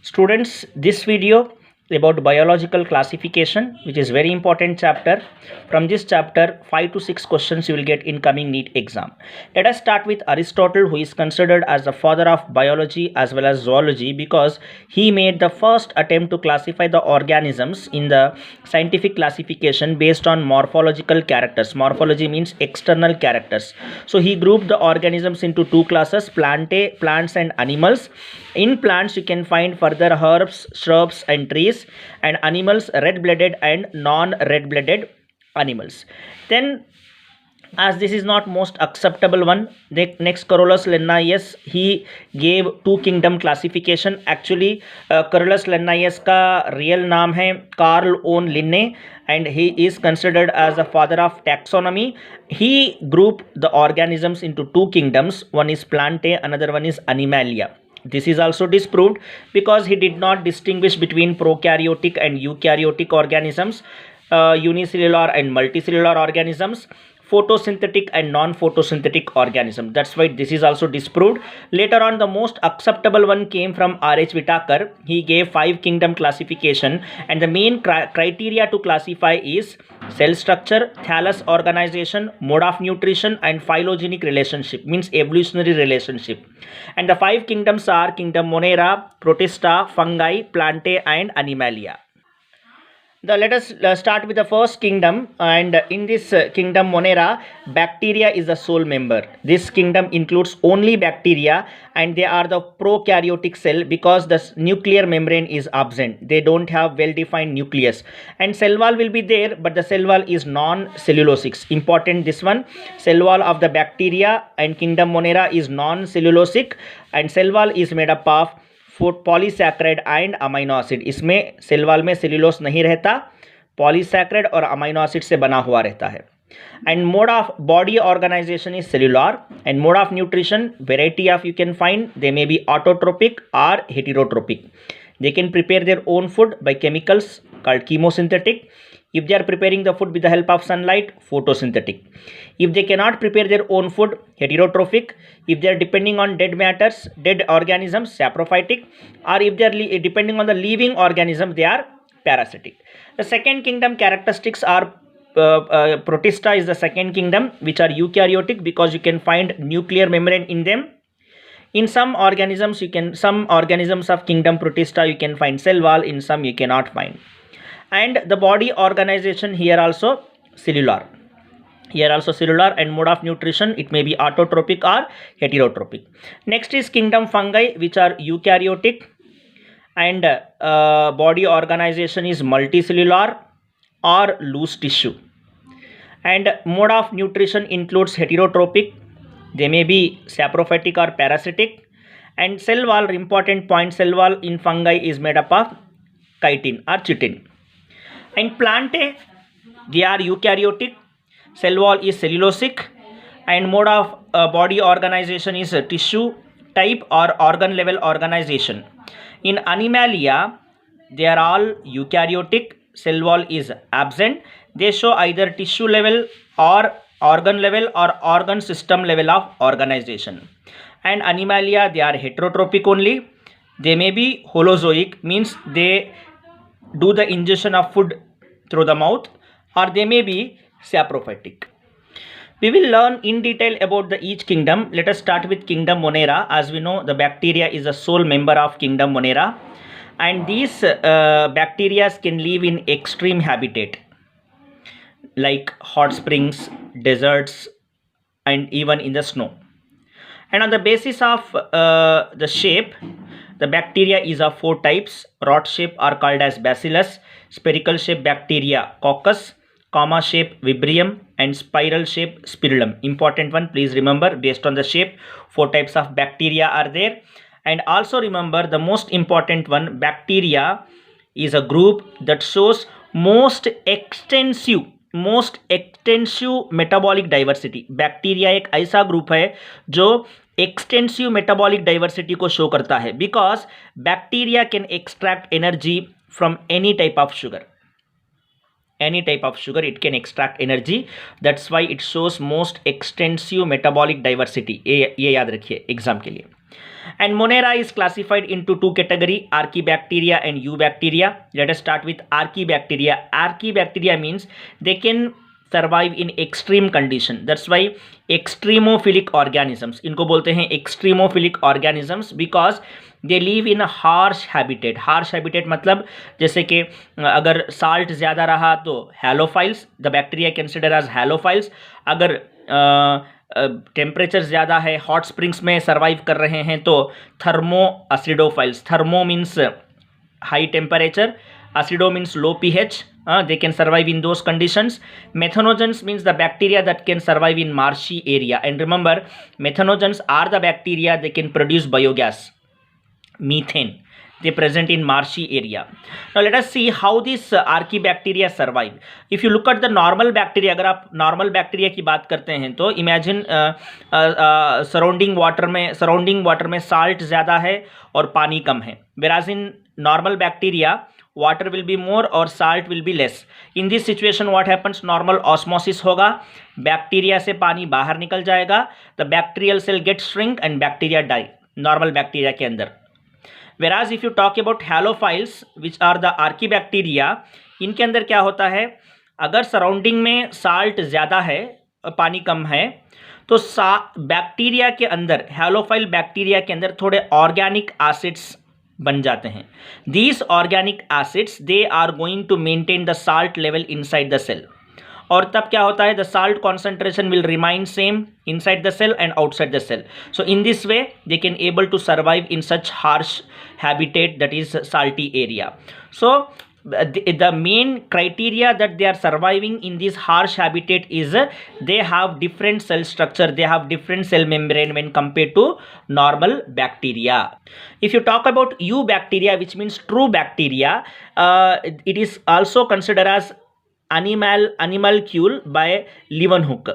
Students, this video about biological classification, which is very important chapter. From this chapter, 5 to 6 questions you will get in coming NEET exam. Let us start with Aristotle, who is considered as the father of biology as well as zoology, because he made the first attempt to classify the organisms in the scientific classification based on morphological characters. Morphology means external characters. So he grouped the organisms into two classes: plants and animals. In plants you can find further herbs, shrubs and trees, and animals red-blooded and non-red-blooded animals. Then, as this is not most acceptable one, the next Carolus Linnaeus, he gave two kingdom classification. Actually Carolus Linnaeus का real नाम है Carl von Linné, and he is considered as the father of taxonomy. He grouped the organisms into two kingdoms. One is Plantae, another one is Animalia. This is also disproved because he did not distinguish between prokaryotic and eukaryotic organisms, unicellular and multicellular organisms, photosynthetic and non-photosynthetic organism. That's why this is also disproved. Later on, the most acceptable one came from R.H. Whitaker. He gave 5 kingdom classification, and the main criteria to classify is cell structure, thallus organization, mode of nutrition, and phylogenetic relationship, means evolutionary relationship. And the 5 kingdoms are kingdom Monera, Protista, Fungi, Plantae, and Animalia. Let us start with the first kingdom, and in this kingdom Monera, bacteria is the sole member. This kingdom includes only bacteria, and they are the prokaryotic cell because the nuclear membrane is absent. They don't have well-defined nucleus, and cell wall will be there, but the cell wall is non-cellulosic. Important this one. Cell wall of the bacteria and kingdom Monera is non-cellulosic, and cell wall is made up of polysaccharide and amino acid. इसमें cell wall में cellulose नहीं रहता, polysaccharide और amino acid से बना हुआ रहता है. And mode of body organisation is cellular, and mode of nutrition variety of you can find. They may be autotrophic और heterotrophic. They can prepare their own food by chemicals called chemosynthetic. If they are preparing the food with the help of sunlight, photosynthetic. If they cannot prepare their own food, heterotrophic. If they are depending on dead matters, dead organisms, saprophytic. Or if they are depending on the living organism, they are parasitic. The second kingdom characteristics are Protista is the second kingdom, which are eukaryotic because you can find nuclear membrane in them. In some organisms some organisms of kingdom Protista you can find cell wall, in some you cannot find. And the body organization here also cellular. Here also cellular, and mode of nutrition it may be autotrophic or heterotrophic. Next is kingdom fungi, which are eukaryotic, and body organization is multicellular or loose tissue. And mode of nutrition includes heterotrophic. They may be saprophytic or parasitic. And cell wall, important point, cell wall in fungi is made up of chitin or chitin. And Plantae, they are eukaryotic. Cell wall is cellulosic, and mode of body organization is tissue type or organ level organization. In Animalia, they are all eukaryotic. Cell wall is absent. They show either tissue level or organ level or organ system level of organization. And Animalia, they are heterotrophic only. They may be holozoic, means they do the ingestion of food through the mouth, or they may be saprophytic. We will learn in detail about each kingdom. Let us start with kingdom Monera. As we know, the bacteria is the sole member of kingdom Monera, and these bacteria can live in extreme habitat like hot springs, deserts, and even in the snow. And on the basis of the shape, the bacteria is of 4 types. Rod shape are called as bacillus, spherical shape bacteria coccus, comma shape vibrio, and spiral shape spirillum. Important one, please remember, based on the shape 4 types of bacteria are there. And also remember the most important one, bacteria is a group that shows most extensive metabolic diversity. Bacteria एक ऐसा group है जो extensive metabolic diversity को show करता है, because bacteria can extract energy from any type of sugar. Any type of sugar it can extract energy. That's why it shows most extensive metabolic diversity. ये याद रखिए exam के लिए. And Monera is classified into two categories, Archaebacteria and Eubacteria. Let us start with Archaebacteria. Archaebacteria means they can survive in extreme condition. That's why extremophilic organisms, इनको बोलते हैं extremophilic organisms, because they live in a harsh habitat. Harsh habitat मतलब जैसे कि अगर salt ज़्यादा रहा तो halophiles, the bacteria considered as halophiles. अगर टेम्परेचर ज़्यादा है, हॉट स्प्रिंग्स में सर्वाइव कर रहे हैं तो thermoacidophiles. Thermo means high temperature, acido means low pH. They can survive in those conditions. Methanogens means the bacteria that can survive in marshy area. And remember, methanogens are the bacteria they can produce biogas, methane. They present in marshy area. Now let us see how these archaebacteria survive. If you look at the normal bacteria, अगर आप normal bacteria की बात करते हैं तो imagine surrounding water में salt ज़्यादा है और पानी कम है. Whereas in normal bacteria, water will be more or salt will be less. In this situation what happens? Normal osmosis होगा, bacteria से पानी बाहर निकल जाएगा, the bacterial cell gets shrink and bacteria die. Normal bacteria के अंदर. Whereas if you talk about halophiles, which are the archaebacteria, इनके अंदर क्या होता है, अगर सराउंडिंग में साल्ट ज़्यादा है, पानी कम है, तो बैक्टीरिया के अंदर, हैलोफाइल बैक्टीरिया के अंदर थोड़े ऑर्गेनिक एसिड्स बन जाते हैं. These organic acids, they are going to maintain the salt level inside the cell. और तब क्या होता है, the salt concentration will remain same inside the cell and outside the cell. So in this way they can able to survive in such harsh habitat, that is salty area. So the main criteria that they are surviving in this harsh habitat is they have different cell structure, they have different cell membrane when compared to normal bacteria. If you talk about eubacteria, which means true bacteria, it is also considered as animalcule by Leeuwenhoek,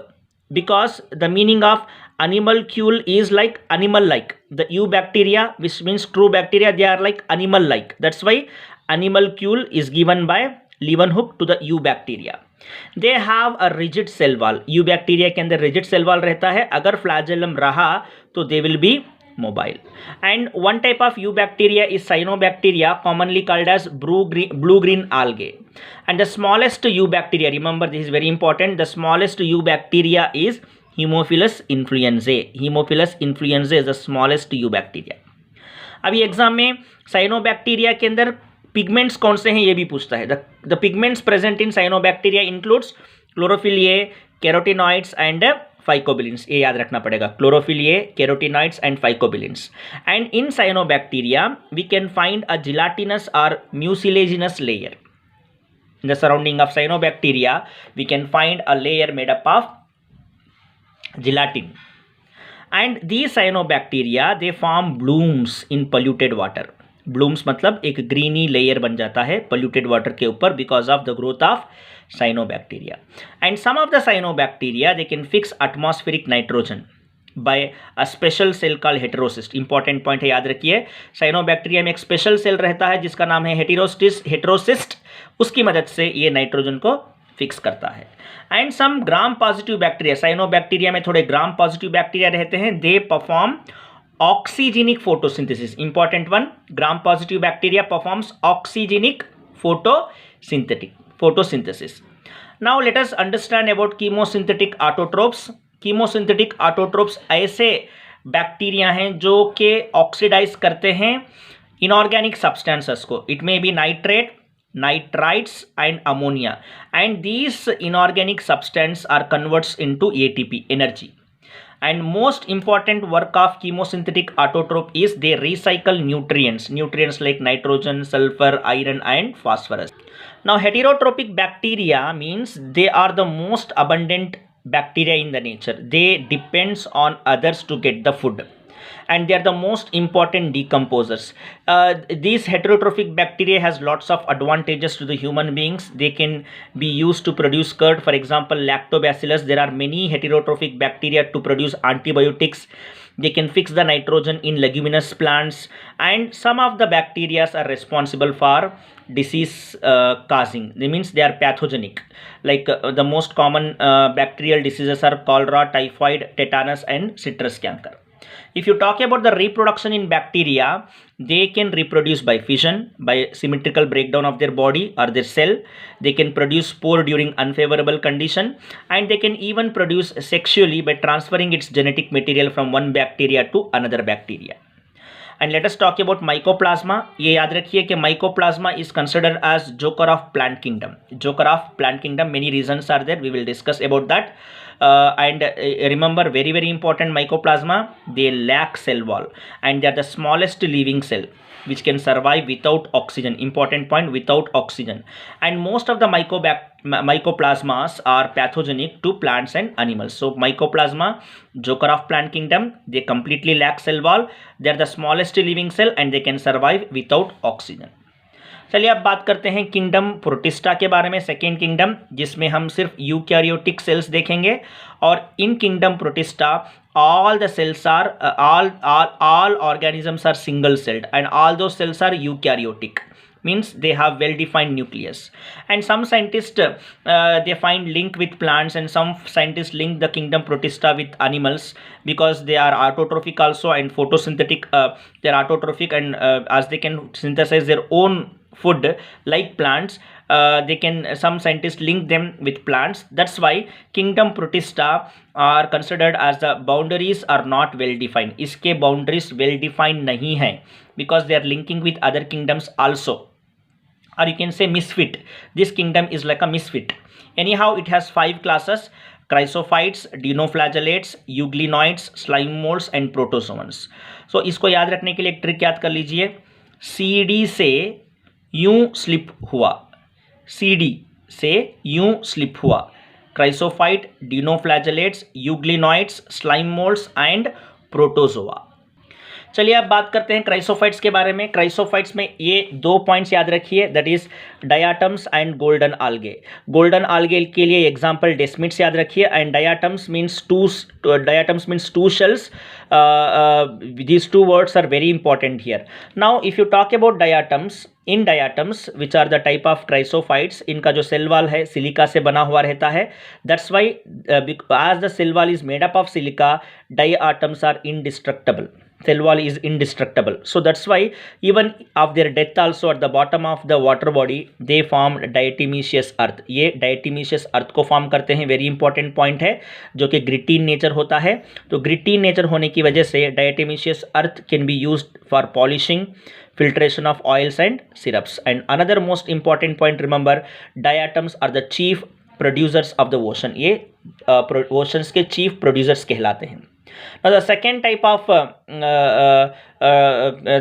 because the meaning of animalcule is like animal like. The eubacteria, which means true bacteria, they are like animal like. That's why animalcule is given by Leeuwenhoek to the eubacteria. They have a rigid cell wall. eubacteria के अंदर rigid cell wall रहता है. अगर flagellum रहा तो they will be mobile. And one type of eubacteria is cyanobacteria, commonly called as blue-green algae. And the smallest eubacteria, remember this is very important, the smallest eubacteria is Haemophilus influenzae. Haemophilus influenzae is the smallest eubacteria. अभी exam में cyanobacteria के अंदर pigments कौन से हैं ये भी पूछता है. The pigments present in cyanobacteria includes chlorophyll a, carotenoids and phycobilins. ये याद रखना पड़ेगा, chlorophyll a, carotenoids and phycobilins. And in cyanobacteria we can find a gelatinous और mucilaginous layer. In the surrounding of cyanobacteria we can find a layer made up of gelatin. And these cyanobacteria they form blooms in polluted water. Blooms मतलब एक greeny layer बन जाता है polluted water के ऊपर because of the growth of cyanobacteria. And some of the cyanobacteria they can fix atmospheric nitrogen by a special cell called heterocyst. Important point है, याद रखिए. साइनोबैक्टीरिया में एक स्पेशल सेल रहता है जिसका नाम है हेटेरोसिस्ट. उसकी मदद से ये नाइट्रोजन को फिक्स करता है. And some gram positive bacteria, cyanobacteria में थोड़े ग्राम पॉजिटिव बैक्टीरिया रहते हैं. They perform oxygenic photosynthesis. Important one, gram positive bacteria performs oxygenic photosynthesis. Now let us understand about chemosynthetic autotrophs. Chemosynthetic autotrophs ऐसे bacteria हैं जो कि oxidise करते हैं इनऑर्गेनिक सब्सटेंसेस को. It may be nitrate, nitrites and ammonia, and these inorganic substance are converts into ATP, energy. And most important work of chemosynthetic autotrope is they recycle nutrients like nitrogen, sulfur, iron and phosphorus. Now heterotropic bacteria means they are the most abundant bacteria in the nature. They depends on others to get the food, and they are the most important decomposers. These heterotrophic bacteria has lots of advantages to the human beings. They can be used to produce curd, for example lactobacillus. There are many heterotrophic bacteria to produce antibiotics. They can fix the nitrogen in leguminous plants, and some of the bacteria are responsible for disease causing. That means they are pathogenic, like the most common bacterial diseases are cholera, typhoid, tetanus and citrus canker. If you talk about the reproduction in bacteria, they can reproduce by fission, by symmetrical breakdown of their body or their cell. They can produce spore during unfavorable condition, and they can even produce sexually by transferring its genetic material from one bacteria to another bacteria. And let us talk about mycoplasma. ये याद रखिए कि mycoplasma is considered as joker of plant kingdom. Joker of plant kingdom, many reasons are there. We will discuss about that. And remember, very very important, mycoplasma, they lack cell wall and they are the smallest living cell which can survive without oxygen. Important point, without oxygen. And most of the mycoplasmas are pathogenic to plants and animals. So mycoplasma, joker of plant kingdom, they completely lack cell wall. They are the smallest living cell and they can survive without oxygen. चलिए अब बात करते हैं kingdom protista के बारे में, second kingdom, जिसमें हम सिर्फ यूकैरियोटिक सेल्स देखेंगे. और इन kingdom protista all the cells are all organisms are single celled and all those cells are eukaryotic, means they have well defined nucleus. And some scientists they find link with plants, and some scientists link the kingdom protista with animals because they are autotrophic also and photosynthetic. They are autotrophic, and as they can synthesize their own food like plants, they can, some scientists link them with plants. That's why kingdom protista are considered as the boundaries are not well defined. इसके boundaries well defined नहीं हैं because they are linking with other kingdoms also. Or you can say misfit. This kingdom is like a misfit. Anyhow, it has 5 classes: chrysophytes, dinoflagellates, euglenoids, slime molds and protozoans. So इसको याद रखने के लिए एक trick याद कर लीजिए. CD से यूं स्लिप हुआ, CD से यूं स्लिप हुआ, chrysophyte, dinoflagellates, euglenoids, slime moulds and protozoa. चलिए अब बात करते हैं क्राइसोफाइट्स के बारे में. क्राइसोफाइट्स में ये 2 पॉइंट्स याद रखिए, that is diatoms and golden algae. Golden algae के लिए एग्जांपल डेस्मिट्स याद रखिए, and diatoms means two shells. These two words are very important here. Now if you talk about diatoms, in diatoms which are the type of chrysophytes, इनका जो cell wall है silica से बना हुआ रहता है. That's why as the cell wall is made up of silica, diatoms are indestructible. Cell wall is indestructible. So that's why even of their death also at the bottom of the water body they form diatomaceous earth. ये diatomaceous earth को form करते हैं. Very important point है, जो कि ग्रिटीन nature होता है. तो ग्रिटीन नेचर होने की वजह से diatomaceous earth can be used for polishing, filtration of oils and syrups. And another most important point, remember, diatoms are the chief producers of the ocean. ये oceans के chief producers कहलाते हैं. Now the second type of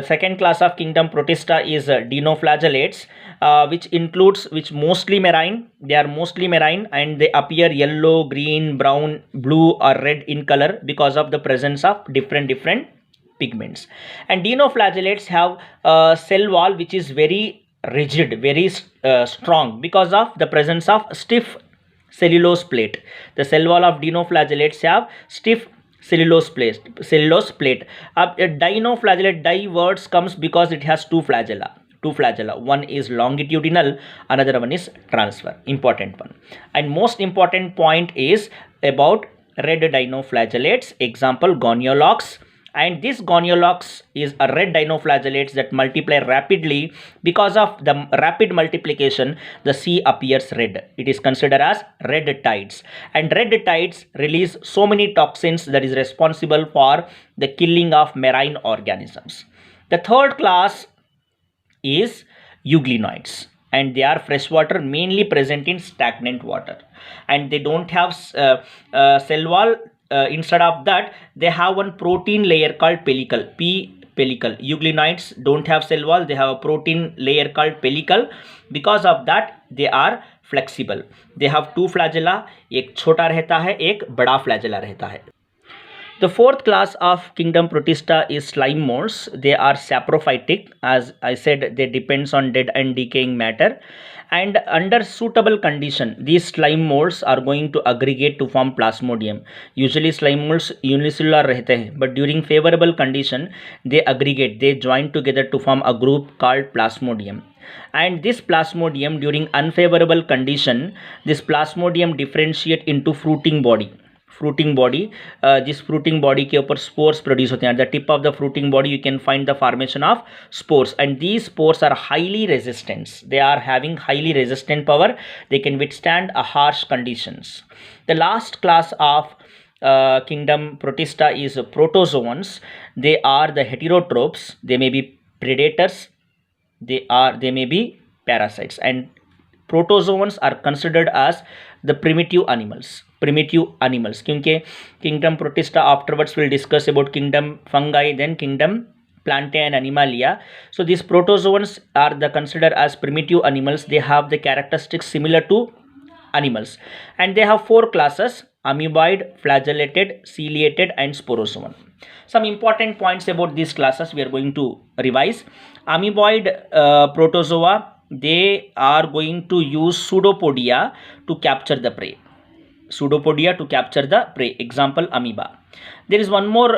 second class of kingdom protista is dinoflagellates, which mostly marine. They are mostly marine and they appear yellow, green, brown, blue or red in color because of the presence of different pigments. And dinoflagellates have a cell wall which is very rigid, very strong because of the presence of stiff cellulose plate. The cell wall of dinoflagellates have stiff cellulose plate. Dinoflagellate, di words comes because it has two flagella. One is longitudinal, another one is transfer. Important one. And most important point is about red dinoflagellates. Example, goniolochs. And this goniolochs is a red dinoflagellates that multiply rapidly. Because of the rapid multiplication, the sea appears red. It is considered as red tides. And red tides release so many toxins that is responsible for the killing of marine organisms. The third class is euglenoids. And they are freshwater, mainly present in stagnant water. And they don't have cell wall. Instead of that, they have one protein layer called pellicle. Pellicle. Euglenoids don't have cell wall. They have a protein layer called pellicle. Because of that, they are flexible. They have two flagella. एक छोटा रहता है, एक बड़ा flagella रहता है. The fourth class of kingdom protista is slime molds. They are saprophytic. As I said, they depends on dead and decaying matter. And under suitable condition, these slime molds are going to aggregate to form plasmodium. Usually slime molds unicellular रहते हैं, but during favorable condition, they aggregate, they join together to form a group called plasmodium. And this plasmodium, during unfavorable condition, this plasmodium differentiate into fruiting body. Fruiting body, जिस fruiting body के ऊपर spores produce होते हैं. At the tip of the fruiting body you can find the formation of spores, and these spores are highly resistant. They are having highly resistant power. They can withstand a harsh conditions. The last class of kingdom Protista is protozoans. They are the heterotrophs. They may be predators, they may be parasites, and protozoans are considered as the primitive animals. क्योंकि kingdom Protista afterwards will discuss about kingdom fungi, then kingdom Plantae and Animalia. So these protozoans are considered as primitive animals. They have the characteristics similar to animals, and they have 4 classes: amoeboid, flagellated, ciliated, and sporozoan. Some important points about these classes we are going to revise. Amoeboid protozoa, they are going to use pseudopodia to capture the prey. Example, amoeba. There is one more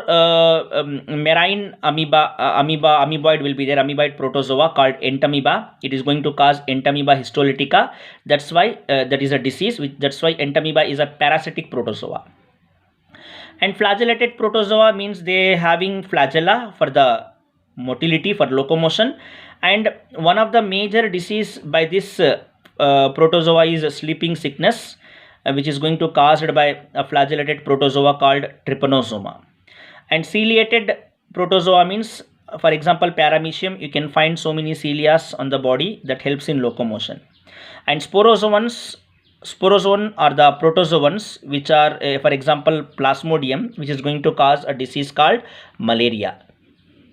marine amoeboid will be there, amoeboid protozoa called entamoeba. It is going to cause entamoeba histolytica. That's why that is a disease. That's why entamoeba is a parasitic protozoa. And flagellated protozoa means they having flagella for the motility, for locomotion. And one of the major disease by this protozoa is sleeping sickness, which is going to caused by a flagellated protozoa called trypanosoma. And ciliated protozoa means, for example, paramecium. You can find so many cilia on the body that helps in locomotion. And sporozoan are the protozoans which are, for example, plasmodium, which is going to cause a disease called malaria.